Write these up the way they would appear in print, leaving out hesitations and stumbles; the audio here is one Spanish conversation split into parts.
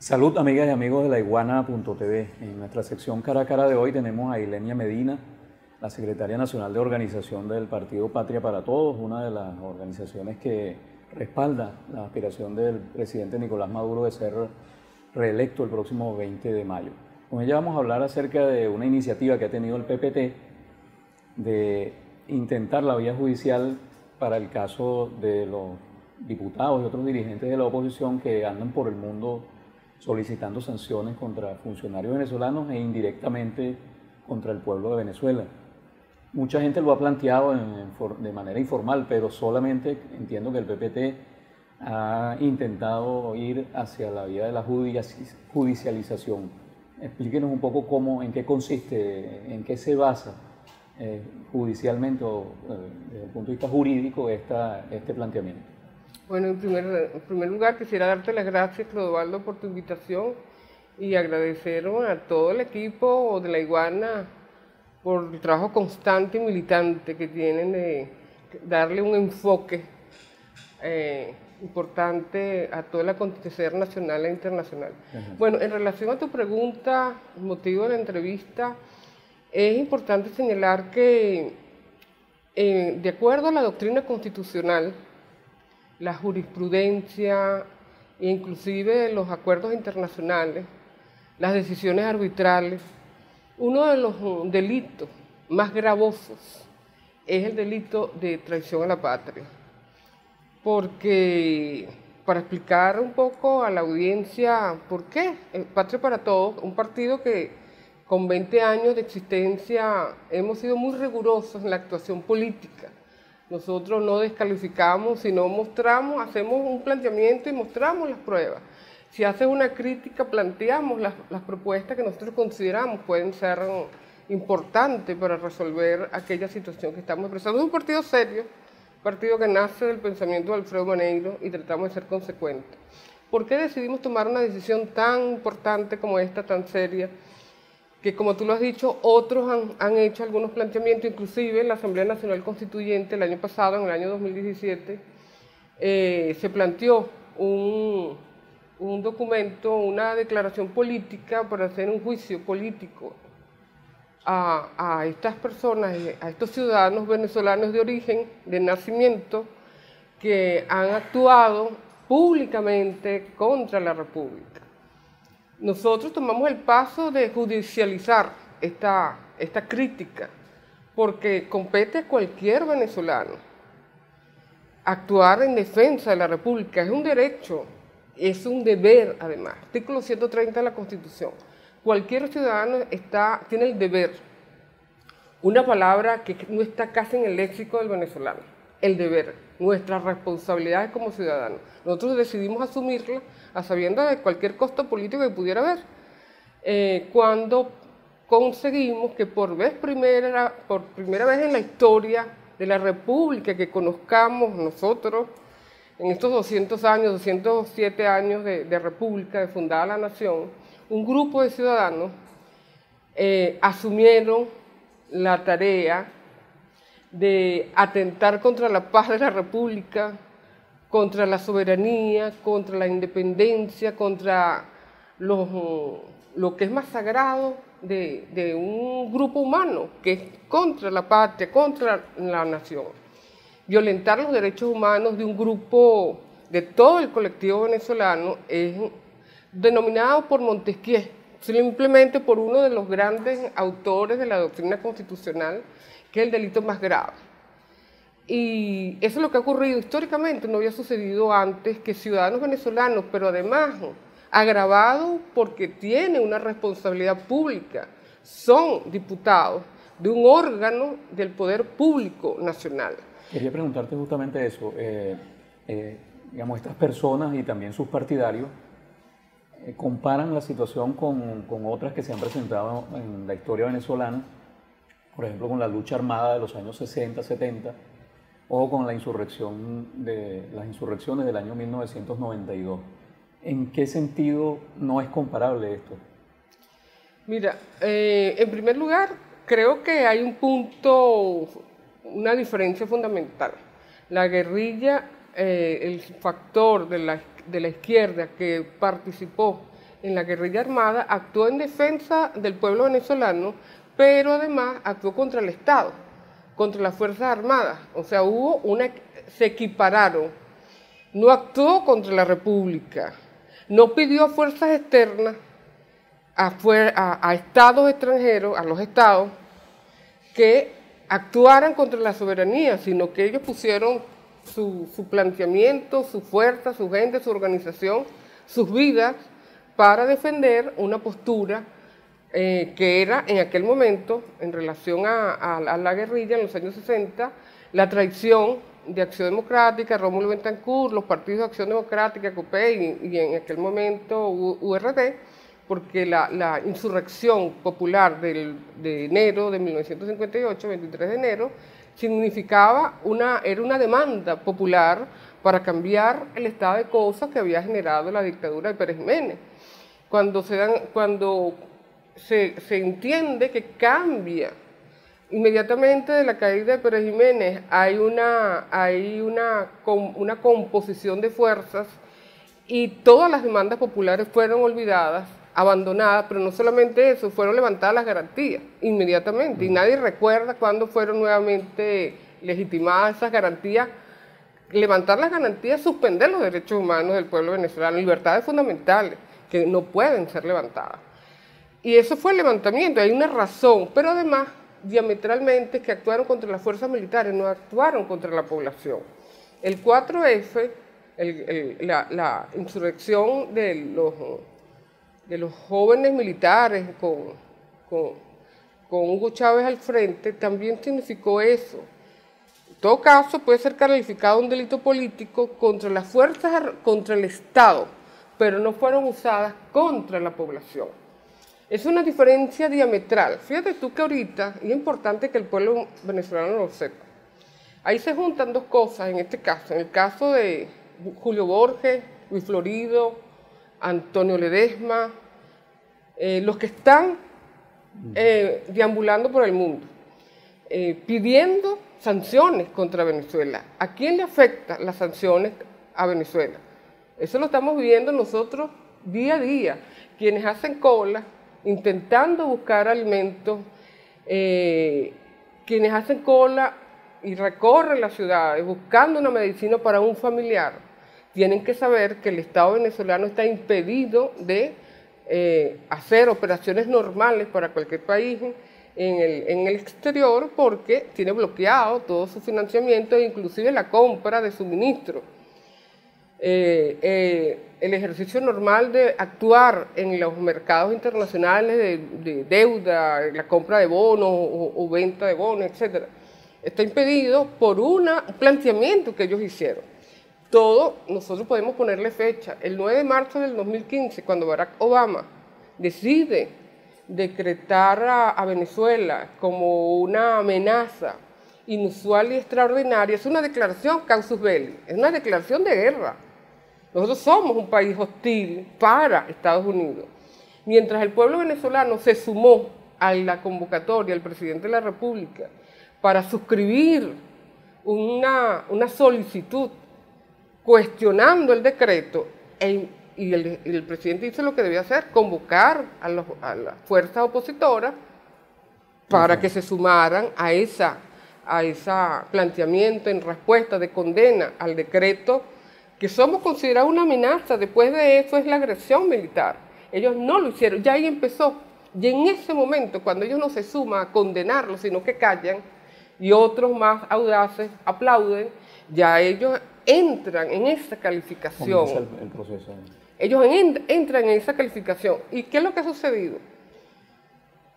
Salud, amigas y amigos de la Iguana.tv. En nuestra sección Cara a Cara de hoy tenemos a Ilenia Medina, la secretaria nacional de organización del Partido Patria para Todos, una de las organizaciones que respalda la aspiración del presidente Nicolás Maduro de ser reelecto el próximo 20 de mayo. Con ella vamos a hablar acerca de una iniciativa que ha tenido el PPT de intentar la vía judicial para el caso de los diputados y otros dirigentes de la oposición que andan por el mundo solicitando sanciones contra funcionarios venezolanos e indirectamente contra el pueblo de Venezuela. Mucha gente lo ha planteado de manera informal, pero solamente entiendo que el PPT ha intentado ir hacia la vía de la judicialización. Explíquenos un poco en qué consiste, en qué se basa judicialmente o desde el punto de vista jurídico este planteamiento. Bueno, en primer lugar quisiera darte las gracias, Clodovaldo, por tu invitación y agradecer a todo el equipo de la Iguana por el trabajo constante y militante que tienen de darle un enfoque importante a todo el acontecer nacional e internacional. Bueno, en relación a tu pregunta, el motivo de la entrevista, es importante señalar que de acuerdo a la doctrina constitucional, la jurisprudencia e inclusive los acuerdos internacionales, las decisiones arbitrales, uno de los delitos más gravosos es el delito de traición a la patria. Porque, para explicar un poco a la audiencia por qué, Patria para Todos, un partido que con 20 años de existencia hemos sido muy rigurosos en la actuación política. Nosotros no descalificamos, sino mostramos, hacemos un planteamiento y mostramos las pruebas. Si haces una crítica, planteamos las propuestas que nosotros consideramos pueden ser importantes para resolver aquella situación que estamos expresando. Es un partido serio, un partido que nace del pensamiento de Alfredo Maneiro y tratamos de ser consecuentes. ¿Por qué decidimos tomar una decisión tan importante como esta, tan seria? Que como tú lo has dicho, otros han hecho algunos planteamientos, inclusive en la Asamblea Nacional Constituyente el año pasado, en el año 2017, se planteó un documento, una declaración política para hacer un juicio político a estas personas, a estos ciudadanos venezolanos de origen, de nacimiento, que han actuado públicamente contra la República. Nosotros tomamos el paso de judicializar esta crítica, porque compete a cualquier venezolano actuar en defensa de la República. Es un derecho, es un deber además. Artículo 130 de la Constitución. Cualquier ciudadano tiene el deber, una palabra que no está casi en el léxico del venezolano, el deber, nuestras responsabilidades como ciudadanos. Nosotros decidimos asumirla a sabiendas de cualquier costo político que pudiera haber, cuando conseguimos que por primera vez en la historia de la República que conozcamos nosotros, en estos 200 años, 207 años de República, de fundada la nación, un grupo de ciudadanos asumieron la tarea de atentar contra la paz de la República, contra la soberanía, contra la independencia, contra lo que es más sagrado de un grupo humano, que es contra la patria, contra la nación. Violentar los derechos humanos de un grupo, de todo el colectivo venezolano, es denominado por Montesquieu, simplemente por uno de los grandes autores de la doctrina constitucional, que es el delito más grave. Y eso es lo que ha ocurrido históricamente, no había sucedido antes que ciudadanos venezolanos, pero además agravados porque tienen una responsabilidad pública, son diputados de un órgano del poder público nacional. Quería preguntarte justamente eso, digamos, estas personas y también sus partidarios comparan la situación con otras que se han presentado en la historia venezolana, por ejemplo con la lucha armada de los años 60, 70, o con las insurrecciones del año 1992. ¿En qué sentido no es comparable esto? Mira, en primer lugar, creo que hay un punto, una diferencia fundamental. La guerrilla, el factor de la izquierda que participó en la guerrilla armada, actuó en defensa del pueblo venezolano, pero además actuó contra el Estado, contra las Fuerzas Armadas. O sea, se equipararon. No actuó contra la República, no pidió a fuerzas externas, a estados extranjeros, a los estados, que actuaran contra la soberanía, sino que ellos pusieron su planteamiento, su fuerza, su gente, su organización, sus vidas, para defender una postura que era en aquel momento, en relación a la guerrilla en los años 60, la traición de Acción Democrática, Rómulo Betancourt, los partidos de Acción Democrática, COPEI y en aquel momento URD, porque la insurrección popular de enero de 1958, 23 de enero, significaba era una demanda popular para cambiar el estado de cosas que había generado la dictadura de Pérez Jiménez. Cuando se entiende que cambia inmediatamente de la caída de Pérez Jiménez, hay una composición de fuerzas y todas las demandas populares fueron olvidadas, abandonadas, pero no solamente eso, fueron levantadas las garantías inmediatamente y nadie recuerda cuándo fueron nuevamente legitimadas esas garantías. Levantar las garantías, suspender los derechos humanos del pueblo venezolano, libertades fundamentales que no pueden ser levantadas. Y eso fue el levantamiento, hay una razón, pero además diametralmente que actuaron contra las fuerzas militares, no actuaron contra la población. El 4F, la insurrección de los jóvenes militares con Hugo Chávez al frente, también significó eso. En todo caso, puede ser calificado un delito político contra las fuerzas, contra el Estado, pero no fueron usadas contra la población. Es una diferencia diametral. Fíjate tú que ahorita, y es importante que el pueblo venezolano lo sepa, ahí se juntan dos cosas en este caso. En el caso de Julio Borges, Luis Florido, Antonio Ledesma, los que están deambulando por el mundo, pidiendo sanciones contra Venezuela. ¿A quién le afectan las sanciones a Venezuela? Eso lo estamos viviendo nosotros día a día, quienes hacen cola, intentando buscar alimentos, quienes hacen cola y recorren las ciudades buscando una medicina para un familiar, tienen que saber que el Estado venezolano está impedido de hacer operaciones normales para cualquier país en el exterior porque tiene bloqueado todo su financiamiento e inclusive la compra de suministros. El ejercicio normal de actuar en los mercados internacionales de deuda, la compra de bonos o venta de bonos, etc., está impedido por un planteamiento que ellos hicieron. Nosotros podemos ponerle fecha. El 9 de marzo del 2015, cuando Barack Obama decide decretar a Venezuela como una amenaza inusual y extraordinaria, es una declaración casus belli, es una declaración de guerra. Nosotros somos un país hostil para Estados Unidos. Mientras el pueblo venezolano se sumó a la convocatoria del presidente de la República para suscribir una solicitud cuestionando el decreto, y el presidente hizo lo que debía hacer, convocar a las fuerzas opositoras para que se sumaran a ese planteamiento en respuesta de condena al decreto, que somos considerados una amenaza. Después de eso es la agresión militar. Ellos no lo hicieron, ya ahí empezó. Y en ese momento, cuando ellos no se suman a condenarlo, sino que callan, y otros más audaces aplauden, ya ellos entran en esa calificación. Comienza el proceso. Ellos entran en esa calificación. ¿Y qué es lo que ha sucedido?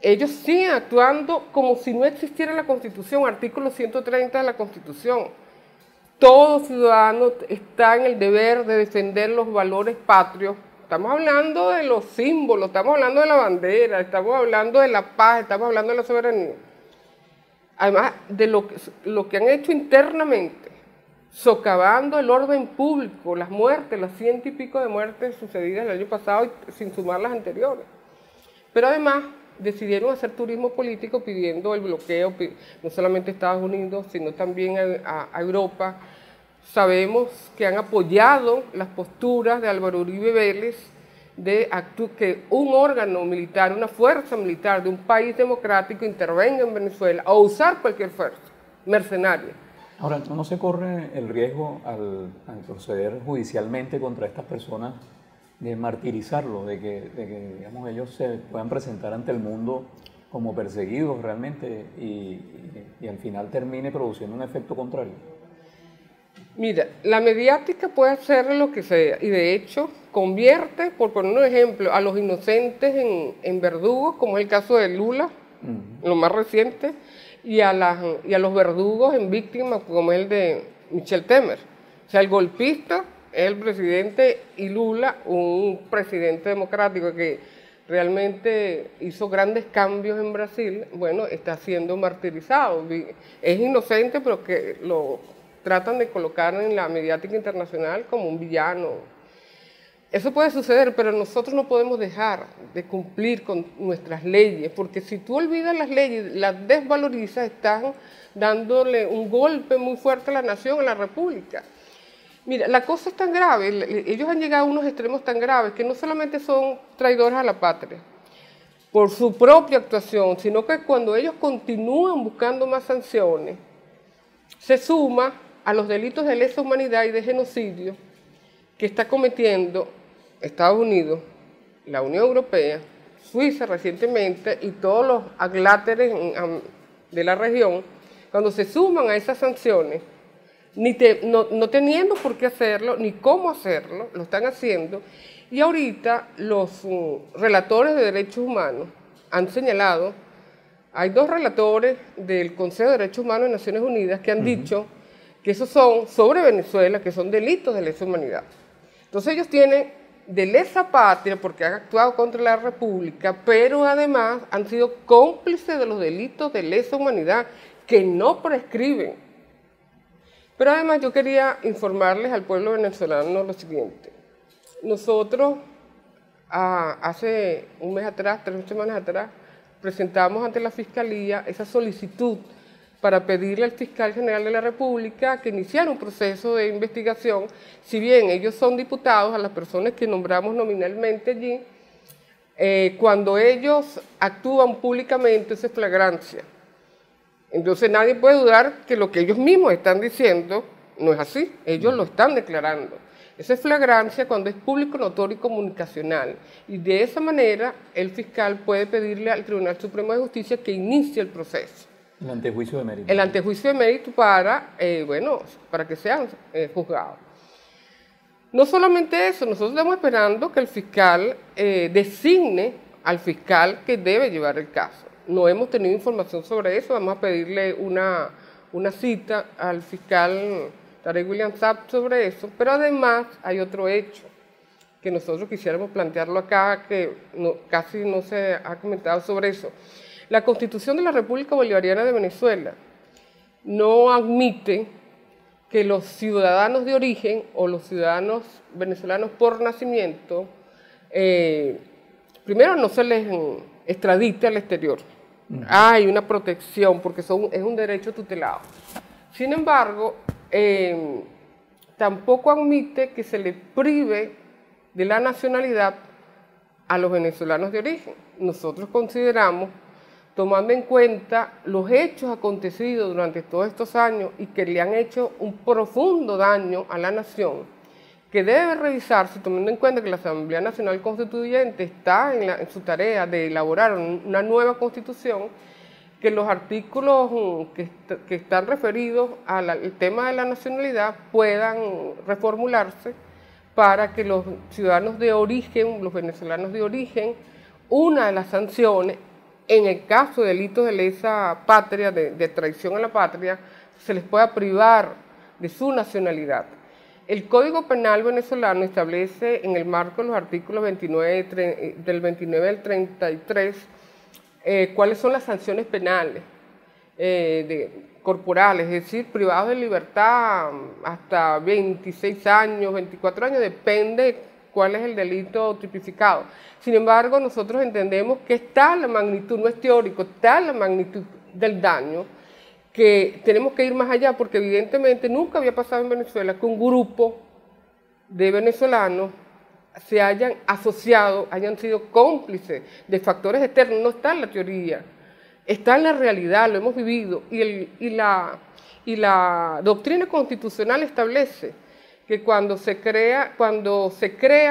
Ellos siguen actuando como si no existiera la Constitución, artículo 130 de la Constitución. Todo ciudadano está en el deber de defender los valores patrios. Estamos hablando de los símbolos, estamos hablando de la bandera, estamos hablando de la paz, estamos hablando de la soberanía. Además de lo que han hecho internamente, socavando el orden público, las muertes, las 100 y pico de muertes sucedidas el año pasado, sin sumar las anteriores. Pero además decidieron hacer turismo político pidiendo el bloqueo, no solamente a Estados Unidos, sino también a Europa. Sabemos que han apoyado las posturas de Álvaro Uribe Vélez que un órgano militar, una fuerza militar de un país democrático intervenga en Venezuela o usar cualquier fuerza mercenaria. Ahora, ¿no se corre el riesgo al proceder judicialmente contra estas personas de martirizarlos, de que digamos, ellos se puedan presentar ante el mundo como perseguidos realmente y al final termine produciendo un efecto contrario? Mira, la mediática puede hacer lo que sea y de hecho convierte, por poner un ejemplo, a los inocentes en verdugos, como es el caso de Lula, lo más reciente, y a los verdugos en víctimas, como es el de Michel Temer. O sea, el golpista es el presidente y Lula, un presidente democrático que realmente hizo grandes cambios en Brasil, bueno, está siendo martirizado. Es inocente, pero que lo tratan de colocar en la mediática internacional como un villano. Eso puede suceder, pero nosotros no podemos dejar de cumplir con nuestras leyes, porque si tú olvidas las leyes, las desvalorizas, estás dándole un golpe muy fuerte a la nación, a la república. Mira, la cosa es tan grave, ellos han llegado a unos extremos tan graves que no solamente son traidores a la patria por su propia actuación, sino que cuando ellos continúan buscando más sanciones, se suma a los delitos de lesa humanidad y de genocidio que está cometiendo Estados Unidos, la Unión Europea, Suiza recientemente y todos los adláteres de la región, cuando se suman a esas sanciones, no teniendo por qué hacerlo, ni cómo hacerlo, lo están haciendo, y ahorita los relatores de derechos humanos han señalado, hay dos relatores del Consejo de Derechos Humanos de Naciones Unidas que han dicho que esos son sobre Venezuela, que son delitos de lesa humanidad. Entonces ellos tienen de lesa patria porque han actuado contra la República, pero además han sido cómplices de los delitos de lesa humanidad que no prescriben. Pero además yo quería informarles al pueblo venezolano lo siguiente. Nosotros hace un mes atrás, 3 semanas atrás, presentamos ante la Fiscalía esa solicitud para pedirle al fiscal general de la República que iniciara un proceso de investigación. Si bien ellos son diputados, a las personas que nombramos nominalmente allí, cuando ellos actúan públicamente, eso es flagrancia. Entonces nadie puede dudar que lo que ellos mismos están diciendo no es así, ellos lo están declarando. Esa es flagrancia cuando es público, notorio y comunicacional. Y de esa manera el fiscal puede pedirle al Tribunal Supremo de Justicia que inicie el proceso. El antejuicio de mérito. El antejuicio de mérito para que sean juzgados. No solamente eso, nosotros estamos esperando que el fiscal designe al fiscal que debe llevar el caso. No hemos tenido información sobre eso, vamos a pedirle una cita al fiscal Tarek William Saab sobre eso, pero además hay otro hecho que nosotros quisiéramos plantearlo acá, que casi no se ha comentado sobre eso. La Constitución de la República Bolivariana de Venezuela no admite que los ciudadanos de origen o los ciudadanos venezolanos por nacimiento, primero no se les extradite al exterior. Hay una protección porque es un derecho tutelado. Sin embargo, tampoco admite que se le prive de la nacionalidad a los venezolanos de origen. Nosotros consideramos, tomando en cuenta los hechos acontecidos durante todos estos años y que le han hecho un profundo daño a la nación, que debe revisarse, tomando en cuenta que la Asamblea Nacional Constituyente está en su tarea de elaborar una nueva constitución, que los artículos que están referidos al tema de la nacionalidad puedan reformularse para que los ciudadanos de origen, los venezolanos de origen, una de las sanciones, en el caso de delitos de lesa patria, de traición a la patria, se les pueda privar de su nacionalidad. El Código Penal venezolano establece en el marco de los artículos 29, del 29 al 33 cuáles son las sanciones penales corporales, es decir, privados de libertad hasta 26 años, 24 años, depende cuál es el delito tipificado. Sin embargo, nosotros entendemos que está la magnitud, no es teórico, está la magnitud del daño, que tenemos que ir más allá, porque evidentemente nunca había pasado en Venezuela que un grupo de venezolanos se hayan asociado, hayan sido cómplices de factores externos. No está en la teoría, está en la realidad, lo hemos vivido. Y la doctrina constitucional establece que cuando se crea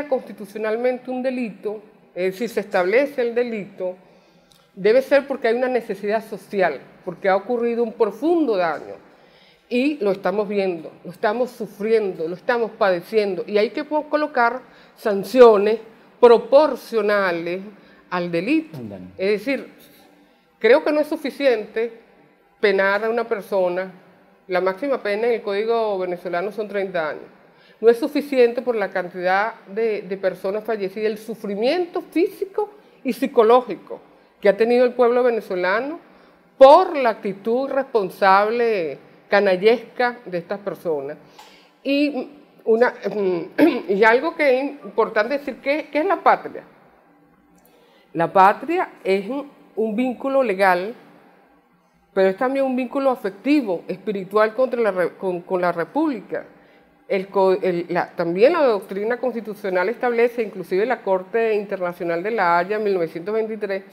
constitucionalmente un delito, es decir, se establece el delito, debe ser porque hay una necesidad social, porque ha ocurrido un profundo daño. Y lo estamos viendo, lo estamos sufriendo, lo estamos padeciendo. Y hay que colocar sanciones proporcionales al delito. Es decir, creo que no es suficiente penar a una persona. La máxima pena en el Código venezolano son 30 años. No es suficiente por la cantidad de personas fallecidas, el sufrimiento físico y psicológico que ha tenido el pueblo venezolano por la actitud irresponsable, canallesca de estas personas. Y algo que es importante decir, ¿qué es la patria? La patria es un vínculo legal, pero es también un vínculo afectivo, espiritual con la República. También la doctrina constitucional establece, inclusive la Corte Internacional de la Haya en 1923,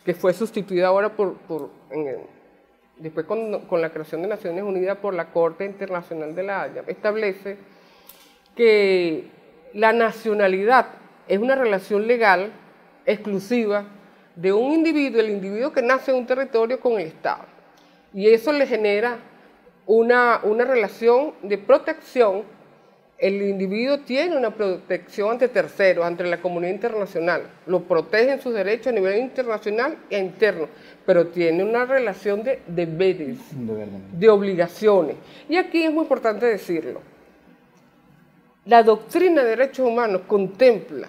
que fue sustituida ahora después con la creación de Naciones Unidas por la Corte Internacional de la Haya, establece que la nacionalidad es una relación legal exclusiva de un individuo, el individuo que nace en un territorio con el Estado. Y eso le genera una relación de protección. El individuo tiene una protección ante terceros, ante la comunidad internacional. Lo protegen sus derechos a nivel internacional e interno, pero tiene una relación de deberes, de obligaciones. Y aquí es muy importante decirlo. La doctrina de derechos humanos contempla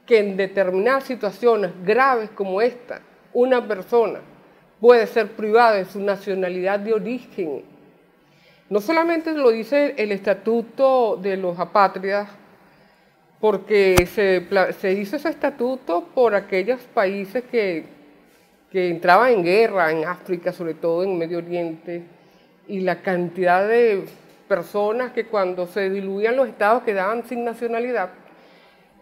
que en determinadas situaciones graves como esta, una persona puede ser privada de su nacionalidad de origen. No solamente lo dice el Estatuto de los Apátridas, porque se hizo ese estatuto por aquellos países que entraban en guerra, en África, sobre todo en Medio Oriente, y la cantidad de personas que cuando se diluían los estados quedaban sin nacionalidad.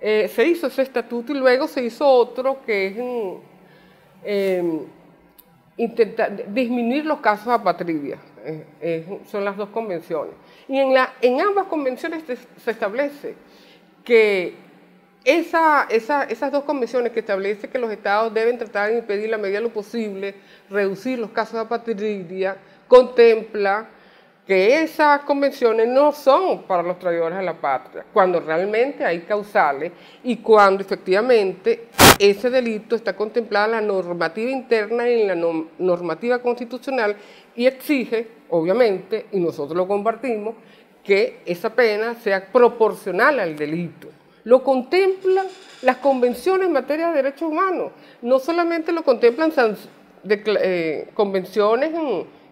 Se hizo ese estatuto y luego se hizo otro que es intentar disminuir los casos de apatridia. Son las dos convenciones. Y en ambas convenciones se establece que esas dos convenciones que establecen que los estados deben tratar de impedir la medida de lo posible, reducir los casos de apatridia, contempla que esas convenciones no son para los traidores de la patria, cuando realmente hay causales y cuando efectivamente ese delito está contemplado en la normativa interna y en la normativa constitucional y exige, obviamente, y nosotros lo compartimos, que esa pena sea proporcional al delito. Lo contemplan las convenciones en materia de derechos humanos, no solamente lo contemplan convenciones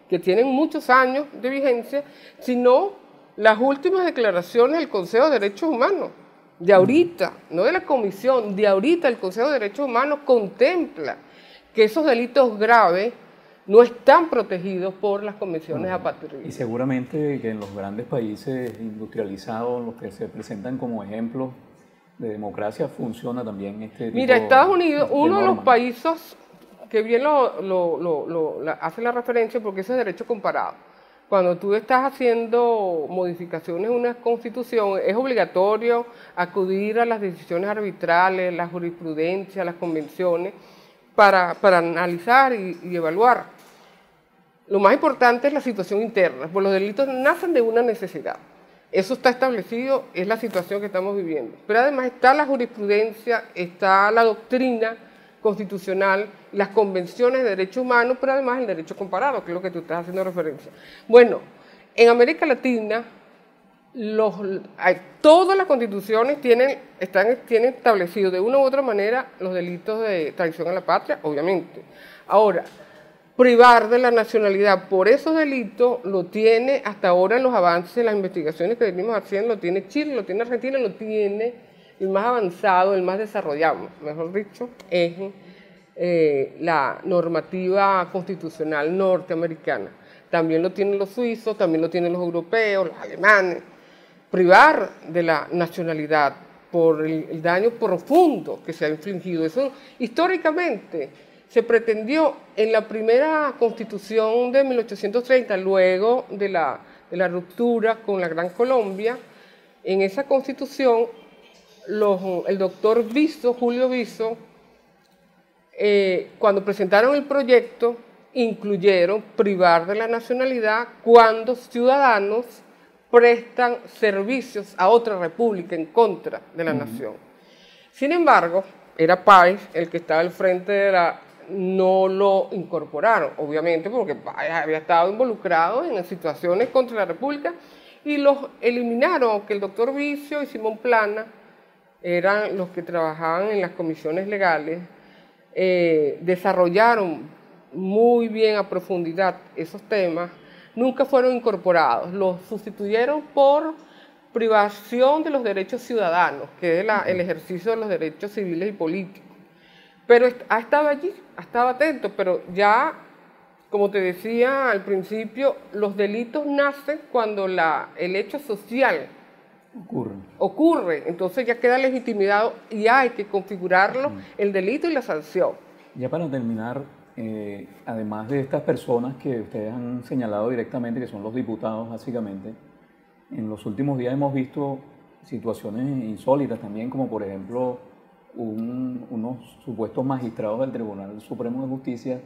que tienen muchos años de vigencia, sino las últimas declaraciones del Consejo de Derechos Humanos, de ahorita, no de la Comisión, de ahorita el Consejo de Derechos Humanos contempla que esos delitos graves no están protegidos por las convenciones de apatridia. Y seguramente que en los grandes países industrializados, los que se presentan como ejemplos de democracia, funciona también este tipo. Mira, Estados Unidos, uno de los países que bien hace la referencia porque ese es derecho comparado. Cuando tú estás haciendo modificaciones en una constitución, es obligatorio acudir a las decisiones arbitrales, la jurisprudencia, las convenciones, para analizar y evaluar. Lo más importante es la situación interna, pues los delitos nacen de una necesidad. Eso está establecido, es la situación que estamos viviendo. Pero además está la jurisprudencia, está la doctrina constitucional, las convenciones de derechos humanos, pero además el derecho comparado, que es lo que tú estás haciendo referencia. Bueno, en América Latina, todas las constituciones tienen establecido de una u otra manera los delitos de traición a la patria, obviamente. Ahora, privar de la nacionalidad por esos delitos lo tiene hasta ahora en los avances, en las investigaciones que venimos haciendo, lo tiene Chile, lo tiene Argentina, lo tiene el más avanzado, el más desarrollado, mejor dicho, es la normativa constitucional norteamericana. También lo tienen los suizos, también lo tienen los europeos, los alemanes. Privar de la nacionalidad por el daño profundo que se ha infligido. Eso históricamente se pretendió en la primera constitución de 1830, luego de la ruptura con la Gran Colombia. En esa constitución, el doctor Viso, Julio Viso, cuando presentaron el proyecto, incluyeron privar de la nacionalidad cuando ciudadanos prestan servicios a otra república en contra de la nación. Sin embargo, era Páez el que estaba al frente de no lo incorporaron, obviamente porque Páez había estado involucrado en situaciones contra la república y los eliminaron, aunque el doctor Vicio y Simón Plana eran los que trabajaban en las comisiones legales, desarrollaron muy bien a profundidad esos temas, nunca fueron incorporados, los sustituyeron por privación de los derechos ciudadanos, que es el ejercicio de los derechos civiles y políticos. Pero ha estado allí, ha estado atento, pero ya, como te decía al principio, los delitos nacen cuando el hecho social ocurre, entonces ya queda legitimado y hay que configurarlo, el delito y la sanción. Ya para terminar, además de estas personas que ustedes han señalado directamente, que son los diputados básicamente, en los últimos días hemos visto situaciones insólitas también, como por ejemplo unos supuestos magistrados del Tribunal Supremo de Justicia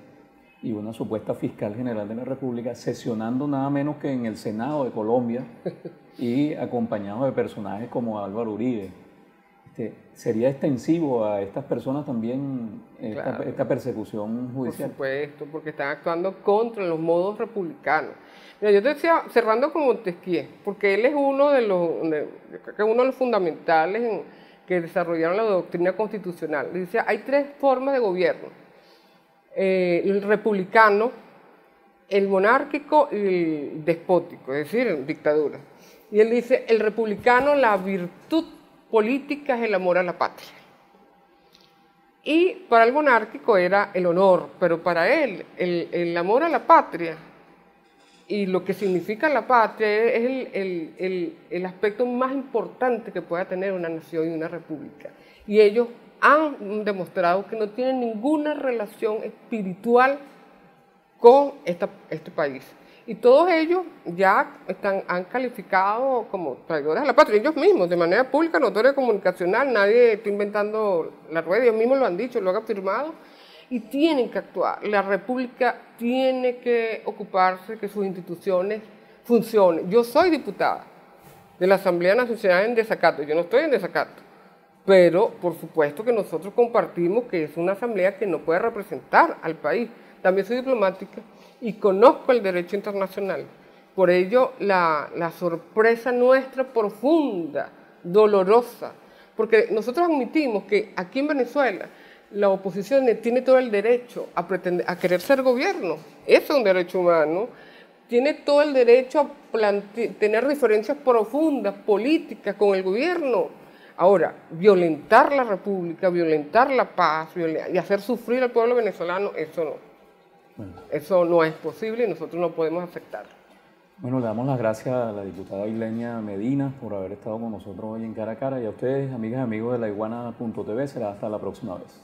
y una supuesta fiscal general de la República sesionando nada menos que en el Senado de Colombia y acompañados de personajes como Álvaro Uribe. ¿Sería extensivo a estas personas también esta persecución judicial? Por supuesto, porque están actuando contra los modos republicanos. Mira, yo te decía, cerrando con Montesquieu, porque él es uno de los fundamentales que desarrollaron la doctrina constitucional. Dice, hay tres formas de gobierno: el republicano, el monárquico y el despótico, es decir, dictadura. Y él dice, el republicano, la virtud política es el amor a la patria. Y para el monárquico era el honor, pero para él el amor a la patria y lo que significa la patria es el aspecto más importante que pueda tener una nación y una república. Y ellos han demostrado que no tienen ninguna relación espiritual con este país. Y todos ellos ya han calificado como traidores a la patria, ellos mismos, de manera pública, notoria, comunicacional, nadie está inventando la rueda, ellos mismos lo han dicho, lo han afirmado, y tienen que actuar. La República tiene que ocuparse de que sus instituciones funcionen. Yo soy diputada de la Asamblea Nacional en desacato, yo no estoy en desacato, pero por supuesto que nosotros compartimos que es una asamblea que no puede representar al país. También soy diplomática y conozco el derecho internacional. Por ello, la sorpresa nuestra profunda, dolorosa, porque nosotros admitimos que aquí en Venezuela la oposición tiene todo el derecho a querer ser gobierno, eso es un derecho humano, tiene todo el derecho a tener diferencias profundas, políticas con el gobierno. Ahora, violentar la república, violentar la paz y hacer sufrir al pueblo venezolano, eso no. Eso no es posible y nosotros no podemos aceptarlo. Bueno, le damos las gracias a la diputada Ilenia Medina por haber estado con nosotros hoy en Cara a Cara y a ustedes, amigas y amigos de laiguana.tv. Será hasta la próxima vez.